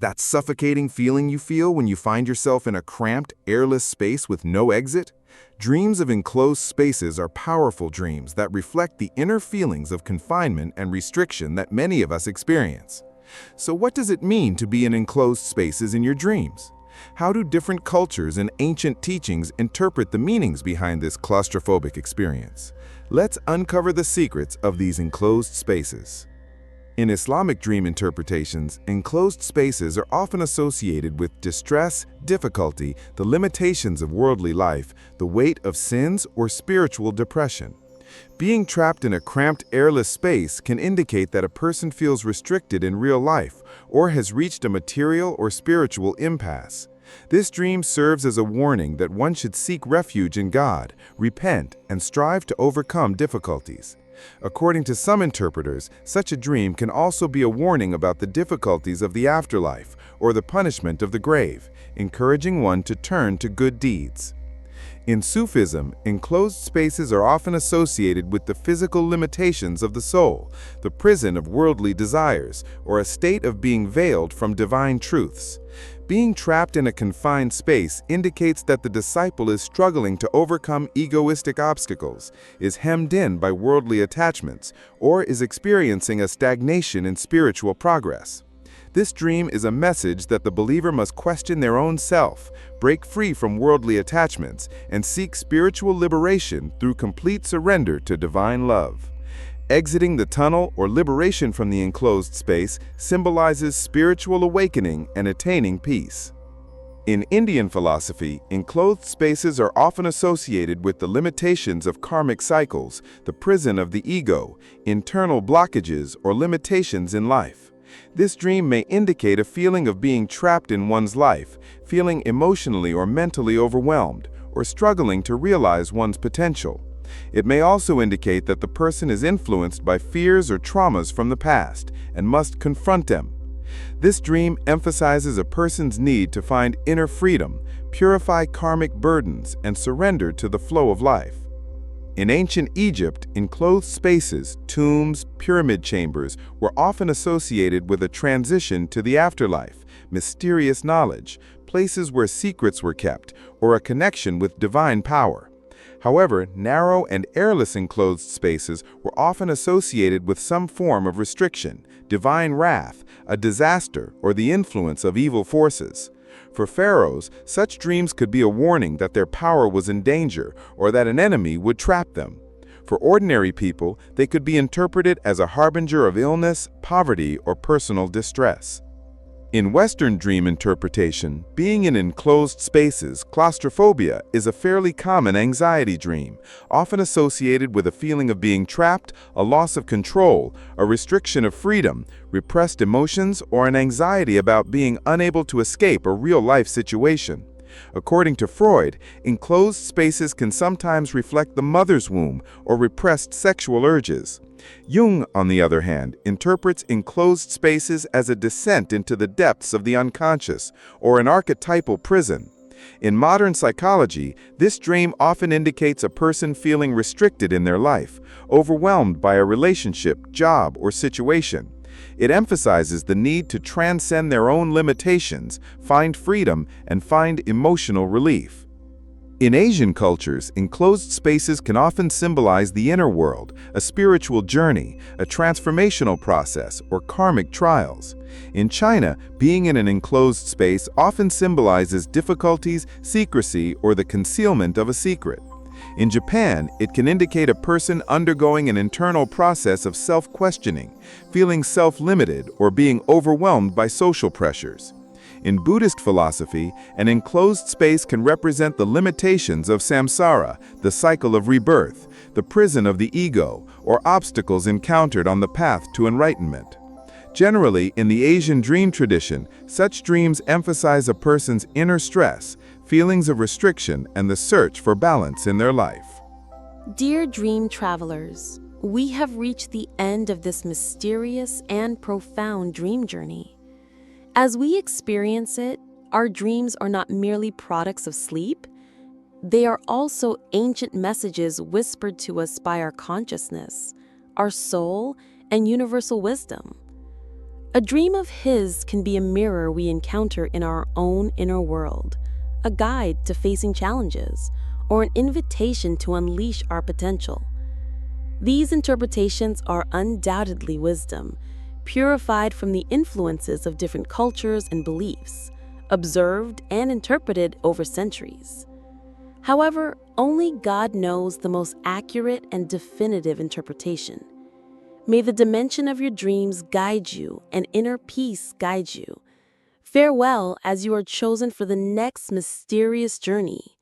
That suffocating feeling you feel when you find yourself in a cramped, airless space with no exit? Dreams of enclosed spaces are powerful dreams that reflect the inner feelings of confinement and restriction that many of us experience. So what does it mean to be in enclosed spaces in your dreams? How do different cultures and ancient teachings interpret the meanings behind this claustrophobic experience? Let's uncover the secrets of these enclosed spaces. In Islamic dream interpretations, enclosed spaces are often associated with distress, difficulty, the limitations of worldly life, the weight of sins, or spiritual depression. Being trapped in a cramped, airless space can indicate that a person feels restricted in real life or has reached a material or spiritual impasse. This dream serves as a warning that one should seek refuge in God, repent, and strive to overcome difficulties. According to some interpreters, such a dream can also be a warning about the difficulties of the afterlife or the punishment of the grave, encouraging one to turn to good deeds. In Sufism, enclosed spaces are often associated with the physical limitations of the soul, the prison of worldly desires, or a state of being veiled from divine truths. Being trapped in a confined space indicates that the disciple is struggling to overcome egoistic obstacles, is hemmed in by worldly attachments, or is experiencing a stagnation in spiritual progress. This dream is a message that the believer must question their own self, break free from worldly attachments, and seek spiritual liberation through complete surrender to divine love. Exiting the tunnel or liberation from the enclosed space symbolizes spiritual awakening and attaining peace. In Indian philosophy, enclosed spaces are often associated with the limitations of karmic cycles, the prison of the ego, internal blockages, or limitations in life. This dream may indicate a feeling of being trapped in one's life, feeling emotionally or mentally overwhelmed, or struggling to realize one's potential. It may also indicate that the person is influenced by fears or traumas from the past and must confront them. This dream emphasizes a person's need to find inner freedom, purify karmic burdens, and surrender to the flow of life. In ancient Egypt, enclosed spaces, tombs, pyramid chambers were often associated with a transition to the afterlife, mysterious knowledge, places where secrets were kept, or a connection with divine power. However, narrow and airless enclosed spaces were often associated with some form of restriction, divine wrath, a disaster, or the influence of evil forces. For pharaohs, such dreams could be a warning that their power was in danger or that an enemy would trap them. For ordinary people, they could be interpreted as a harbinger of illness, poverty, or personal distress. In Western dream interpretation, being in enclosed spaces, claustrophobia, is a fairly common anxiety dream, often associated with a feeling of being trapped, a loss of control, a restriction of freedom, repressed emotions, or an anxiety about being unable to escape a real-life situation. According to Freud, enclosed spaces can sometimes reflect the mother's womb or repressed sexual urges. Jung, on the other hand, interprets enclosed spaces as a descent into the depths of the unconscious, or an archetypal prison. In modern psychology, this dream often indicates a person feeling restricted in their life, overwhelmed by a relationship, job, or situation. It emphasizes the need to transcend their own limitations, find freedom, and find emotional relief. In Asian cultures, enclosed spaces can often symbolize the inner world, a spiritual journey, a transformational process, or karmic trials. In China, being in an enclosed space often symbolizes difficulties, secrecy, or the concealment of a secret. In Japan, it can indicate a person undergoing an internal process of self-questioning, feeling self-limited, or being overwhelmed by social pressures. In Buddhist philosophy, an enclosed space can represent the limitations of samsara, the cycle of rebirth, the prison of the ego, or obstacles encountered on the path to enlightenment. Generally, in the Asian dream tradition, such dreams emphasize a person's inner stress, feelings of restriction, and the search for balance in their life. Dear dream travelers, we have reached the end of this mysterious and profound dream journey. As we experience it, our dreams are not merely products of sleep. They are also ancient messages whispered to us by our consciousness, our soul, and universal wisdom. A dream of his can be a mirror we encounter in our own inner world, a guide to facing challenges, or an invitation to unleash our potential. These interpretations are undoubtedly wisdom, purified from the influences of different cultures and beliefs, observed and interpreted over centuries. However, only God knows the most accurate and definitive interpretation. May the dimension of your dreams guide you and inner peace guide you. Farewell as you are chosen for the next mysterious journey.